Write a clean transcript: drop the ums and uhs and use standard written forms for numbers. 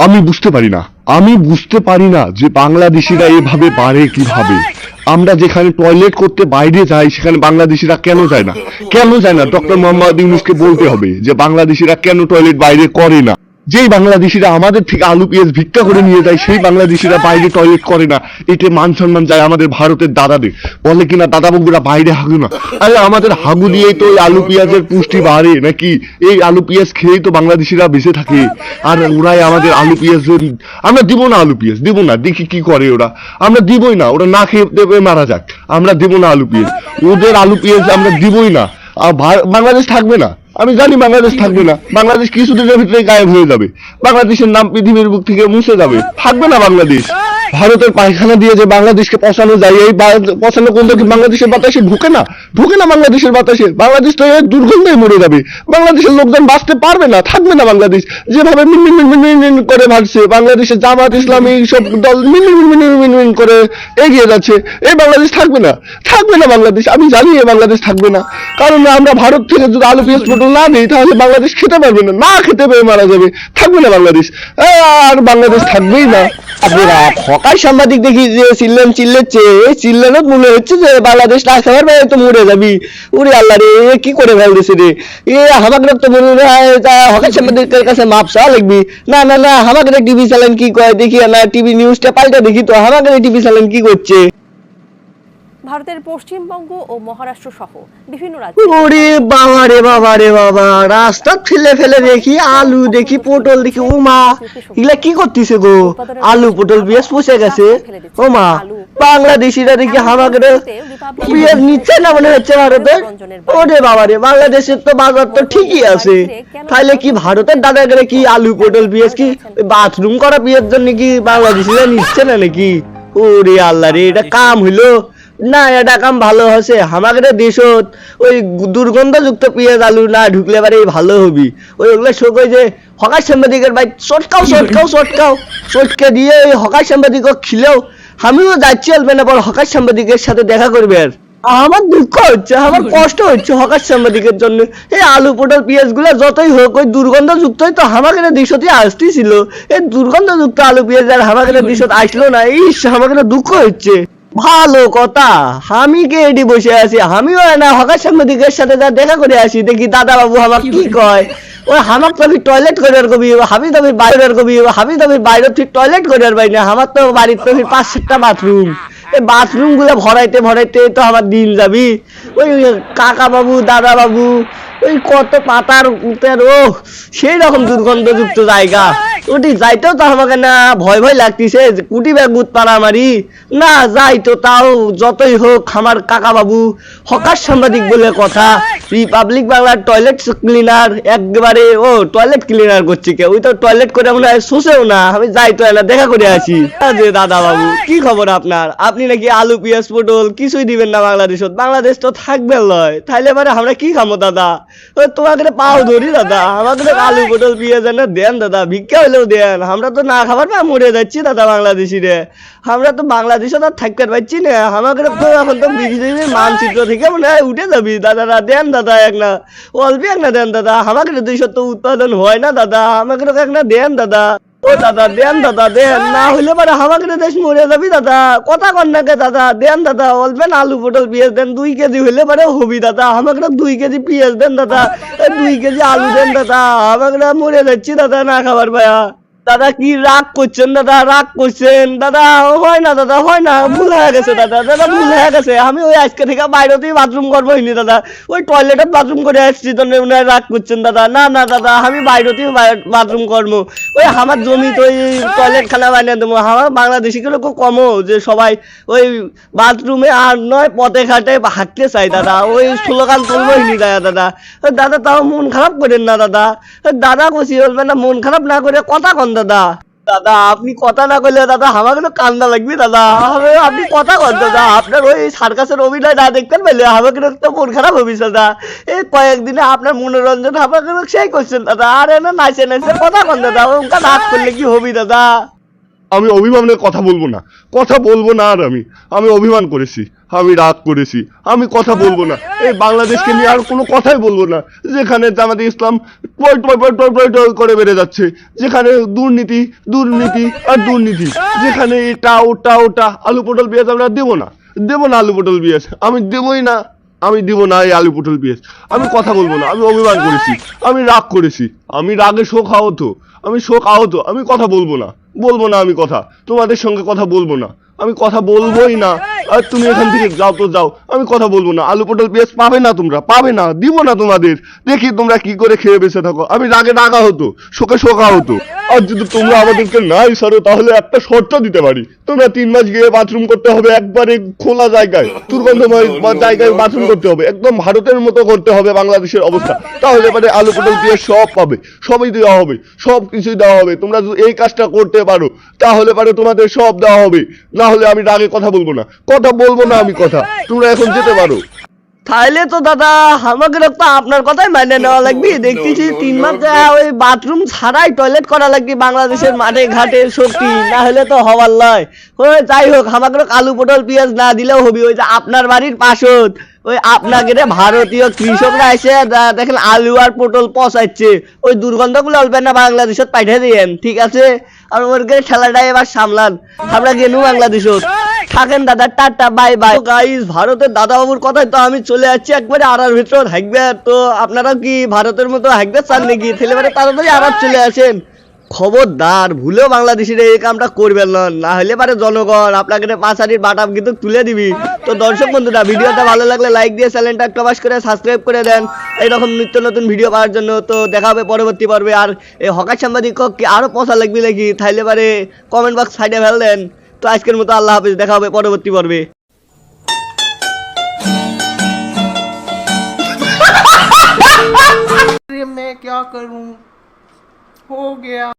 আমি বুঝতে পারি না, আমি বুঝতে পারি না যে বাংলাদেশিরা এভাবে পারে কিভাবে। আমরা যেখানে টয়লেট করতে বাইরে যাই সেখানে বাংলাদেশিরা কেন যায় না, কেন যায় না? ডক্টর মোহাম্মদ ইউনূসকে বলতে হবে যে বাংলাদেশিরা কেন টয়লেট বাইরে করে না। যেই বাংলাদেশিরা আমাদের থেকে আলু পেঁয়াজ ভিক্ষা করে নিয়ে যায় সেই বাংলাদেশিরা বাইরে টয়লেট করে না, এতে মান সম্মান যায় আমাদের ভারতের দাদাদের। বলে কিনা দাদা বাবুরা বাইরে হাগু না, আরে আমাদের হাগু দিয়েই তো ওই আলু পেঁয়াজের পুষ্টি বাড়ে নাকি? এই আলু পেঁয়াজ খেয়েই তো বাংলাদেশিরা বেঁচে থাকে। আর ওরাই আমাদের আলু পেঁয়াজ, আমরা দিব না আলু পেঁয়াজ, দিব না, দেখি কি করে ওরা। আমরা দিবই না, ওরা না খেয়ে দেবে মারা যাক, আমরা দিব না আলু পেঁয়াজ, ওদের আলু পেঁয়াজ আমরা দিবই না। আর বাংলাদেশ থাকবে না, আমি জানি বাংলাদেশ থাকবে না, বাংলাদেশ কিছুদিনের ভিতরে গায়েব হয়ে যাবে, বাংলাদেশের নাম পৃথিবীর বুক থেকে মুছে যাবে, থাকবে না বাংলাদেশ। ভারতের পায়খানা দিয়ে যে বাংলাদেশকে পচানো যায়, এই পচানো গন্ধ কি বাংলাদেশের বাতাসে ঢুকে না? ঢুকে না বাংলাদেশের বাতাসে, বাংলাদেশ তো এই দুর্গন্ধে মরে যাবে, বাংলাদেশের লোকজন বাঁচতে পারবে না, থাকবে না বাংলাদেশ। যেভাবে মিনমিন করে ভাগছে বাংলাদেশের জামাত ইসলামী সব দল মিনমিন করে এগিয়ে যাচ্ছে, এই বাংলাদেশ থাকবে না, থাকবে না বাংলাদেশ। আমি জানি এই বাংলাদেশ থাকবে না, কারণ আমরা ভারত থেকে যদি আলু পেঁয়াজ পটল না দিই তাহলে বাংলাদেশ খেতে পারবে না, না খেতে পেয়ে মারা যাবে, থাকবে না বাংলাদেশ, আর বাংলাদেশ থাকবেই না। আপনারা হকার সাংবাদিক দেখি যে চিল্লেচ্ছে, এই চিল্লানো মনে হচ্ছে যে বাংলাদেশ না খাবার বাইরে তো মরে যাবি। উরে আল্লাহ রে, কি করে ফেলতেছে রে এ। আমাকে তো মনে হয় হকার সাংবাদিকের কাছে মাপ চাওয়া লাগবি। না না না, আমাকে টিভি চ্যানেল কি কয় দেখি না, টিভি নিউজটা পাল্টা দেখি তো আমাকে টিভি চ্যানেল কি করছে। ভারতের পশ্চিমবঙ্গ ও মহারাষ্ট্র সহ বিভিন্ন রাজ্যে ওরে বাবা রে বাবা রে বাবা, রাস্তা ফেলে ফেলে দেখি আলু, দেখি পটল, দেখি ও মা, এগুলা কি করতেছে গো? আলু পটল পেঁয়াজ পচে গেছে। ও মা, বাংলাদেশিরা দেখি আমাকে পেঁয়াজ নিচ্ছে না মনে হচ্ছে ভারতের। ওরে বাবা রে, বাংলাদেশের তো বাজার তো ঠিকই আছে, তাহলে কি ভারতের দাদাগিরা কি আলু পটল পেঁয়াজ কি বাথরুম করা পেঁয়াজ জন্য কি বাংলাদেশিরা নিচ্ছে না নাকি? ওরে আল্লাহ রে, এটা কাম হইলো না, এটা কাম ভালো হচ্ছে। আমাদের দেশত ওই দুর্গন্ধযুক্ত পেঁয়াজ আলু না ঢুকলে পারে ভালো হবি। ওইগুলো শোক ওই যে হকার সাংবাদিকের ভাই চটকে দিয়ে ওই হকার সাংবাদিক খিলেও আমিও যাচ্ছি অল্প না পর হকার সাংবাদিকের সাথে দেখা করবে। আর আমার দুঃখ হচ্ছে, আমার কষ্ট হচ্ছে হকার সাংবাদিকের জন্য। এই আলু পটল পেঁয়াজ গুলা যতই হোক ওই দুর্গন্ধযুক্তই তো আমাদের দেশতে আসতেছিল, এই দুর্গন্ধযুক্ত আলু পেঁয়াজ আর আমাদের দেশত আসলো না, আমাদের দুঃখ হচ্ছে। ভালো কথা, আমি কে এটি বসে আছি, আমিও না হকার সাংবাদিকের সাথে যা দেখা করে আসি, দেখি দাদা বাবু আমার কি কয়। ওই হামাক তো আমি টয়লেট করে আর কবি, হাবি দাবি বাইরে আর কবি, হাবি দাবির বাইরে ঠিক টয়লেট করে আর পাই না। আমার তো বাড়ির তো 5-7টা বাথরুম, এই বাথরুম গুলো ভরাইতে ভরাইতে তো আমার দিন যাবি। ওই কাকা বাবু দাদা বাবু ওই কত পাতার উতের, ও সেই রকম দুর্গন্ধযুক্ত জায়গা, ওটি যাইতেও তো আমাকে না ভয় ভয় লাগতেছে, কুটি ব্যাগ বুত পাড়া মারি না যাইতো। তাও যতই হোক আমার কাকা বাবু হকার সাংবাদিক বলে কথা, রিপাবলিক বাংলার টয়লেট ক্লিনার একবারে, ও টয়লেট ক্লিনার করছে কে? ওই তো টয়লেট করে মনে হয় শুষেও না, আমি যাইতো না দেখা করে আসি। যে দাদা বাবু কি খবর আপনার? আপনি নাকি আলু পেঁয়াজ পটল কিছুই দিবেন না বাংলাদেশত? বাংলাদেশ তো থাকবে লয়, তাইলে মানে আমরা কি খামো দাদা? তোমাকে পাও ধরি দাদা, আমাদের আলু পটল পেঁয়াজ না দেন দাদা, ভিক্ষা হলেও দেন, আমরা তো না খাবার না মরে যাচ্ছি দাদা বাংলাদেশি রে। আমরা তো বাংলাদেশে তো থাকতে পারছি না, আমাদের তো এখন তো পৃথিবীর মানচিত্র থেকে মনে হয় উঠে যাবি দাদারা। দেন দাদা এক না, অল্প এক না দেন দাদা, আমাদের দেশত তো উৎপাদন হয় না দাদা, আমাকে এক না দেন দাদা। ও দাদা দেন দাদা, দেন, না হইলে পরে আমাদের দেশ মরে যাবি দাদা। কথা কন নাকি দাদা? দেন দাদা, অল্পেন আলু পটল পেঁয়াজ দেন, 2 কেজি হইলে পরে হবি দাদা। আমাকে 2 কেজি পেঁয়াজ দেন দাদা, 2 কেজি আলু দেন দাদা, আমাকে মরে যাচ্ছি দাদা না খাবার পায়া। দাদা কি রাগ করছেন দাদা? রাগ করছেন দাদা? হয় না দাদা, হয় না, ভুল হয়ে গেছে দাদা, দাদা ভুল হয়ে গেছে। আমি ওই আজকে থেকে বাইরেতেই বাথরুম করবো হইনি দাদা, ওই টয়লেটে বাথরুম করে আসছি তো রাগ করছেন দাদা। না না দাদা, আমি বাইরেতেই বাথরুম করবো, ওই আমার জমি তো ওই টয়লেট খানা বানিয়ে দেবো। আমার বাংলাদেশি গুলো কমো যে সবাই ওই বাথরুমে আর নয় পথে ঘাটে হাঁটতে চাই দাদা, ওই স্লোগান তুলবো হইনি দাদা। দাদা তাও মন খারাপ করেন না দাদা, দাদা কষি বলবেন না, মন খারাপ না করে কথা কন দাদা। দাদা আপনি কথা না করলে দাদা আমার কিন্তু কান্না লাগবে দাদা, আপনি কথা কন দাদা। আপনার ওই সার্কাসের অভিনয় না দেখতেন পেলে আমাকে তো মন খারাপ হবি দাদা। এই কয়েকদিনে আপনার মনোরঞ্জন আমাকে সেই করছেন দাদা, আরে না নাচে নাচে কথা কন দাদা, ওটা নাচ করলে কি হবি দাদা? আমি অভিমানের কথা বলবো না, আর আমি অভিমান করেছি, আমি রাগ করেছি, আমি কথা বলবো না। এই বাংলাদেশকে নিয়ে আর কোনো কথাই বলবো না, যেখানে জামাতে ইসলাম টয় টয় টয় টয় টয় টয় করে বেড়ে যাচ্ছে, যেখানে দুর্নীতি দুর্নীতি আর দুর্নীতি, যেখানে এটা ওটা ওটা। আলু পটল পেঁয়াজ আমরা দেবো না আলু পটল পেঁয়াজ আমি দেবই না, আমি দিব না এই আলু পটল পেঁয়াজ। আমি কথা বলবো না, আমি অভিমান করেছি, আমি রাগ করেছি, আমি রাগে শোক আহত, আমি কথা বলবো না আমি কথা তোমাদের সঙ্গে কথা বলবো না, আমি কথা বলবোই না। আর তুমি এখান থেকে যাও তো যাও, আমি কথা বলবো না। আলু পটল পেঁয়াজ পাবে না, তোমরা পাবে না, দিব না তোমাদের। দেখি তোমরা কি করে খেয়ে বেঁচে থাকো। আমি রাগে রাগা হতো, শোকা হতো। আর যদি তোমরা আমাদেরকে নাই ছাড়ো তাহলে একটা শর্ত দিতে পারি, তোমরা 3 মাস গিয়ে বাথরুম করতে হবে, একবারে খোলা জায়গায়, দুর্গন্ধময় জায়গায় বাথরুম করতে হবে, একদম ভারতের মতো করতে হবে বাংলাদেশের অবস্থা। তাহলে পরে আলু পটল পেঁয়াজ সব পাবে, সবই দেওয়া হবে, সব কিছুই দেওয়া হবে। তোমরা যদি এই কাজটা করতে পারো তাহলে পরে তোমাদের সব দেওয়া হবে। না হলে আমি রাগে কথা বলবো না আমি কথা। তোমরা এখন যেতে পারো। তাইলে তো দাদা আমাকে তো আপনার কথাই মানে নেওয়া লাগবে। দেখতেছি 3 মাস ওই বাথরুম ছাড়াই টয়লেট করা লাগবে বাংলাদেশের মাঠে ঘাটে সত্যি, না হলে তো হওয়ার নয়। ওই যাই হোক, আমাকে আলু পটল পেঁয়াজ না দিলেও হবে। ওই যে আপনার বাড়ির পাশত ওই আপনাকে ভারতীয় কৃষকরা এসে দেখেন আলু আর পটল পচাচ্ছে, ওই দুর্গন্ধগুলো অল্পেন না বাংলাদেশত পাঠিয়ে দিয়েন, ঠিক আছে? আর ওর ঠেলাটা এবার সামলান, আমরা গেনু বাংলাদেশত। থাকেন দাদা, টাটা, বাই বাই। গাইস, ভারতের দাদা বাবুর কথাই তো আমি চলে যাচ্ছি একবারে আড়ার ভিতর হাঁকবে। তো আপনারা কি ভারতের মতো হাঁকবে চান নাকি? ছেলেবারে তাড়াতাড়ি আড়ার চলে আসেন। খবরদার ভুলেও বাংলাদেশিরা এই কামটা করবেন না, না হলে পারে জনগণ আপনাকে পাঁচারির বাটাম কিন্তু তুলে দিবি। তো দর্শক বন্ধুরা, ভিডিওটা ভালো লাগলে লাইক দিয়ে চ্যানেলটা একটা বাস করে সাবস্ক্রাইব করে দেন এইরকম নিত্য নতুন ভিডিও পাওয়ার জন্য। তো দেখা হবে পরবর্তী পর্বে। আর এই হকার সাংবাদিক কি আরো পচা লাগবে নাকি, তাইলে পারে কমেন্ট বক্স সাইডে ফেল দেন। তো আজকের মতো আল্লাহ হাফেজ, দেখা হবে পরবর্তী পর্বে। मैं क्या करूं, हो गया।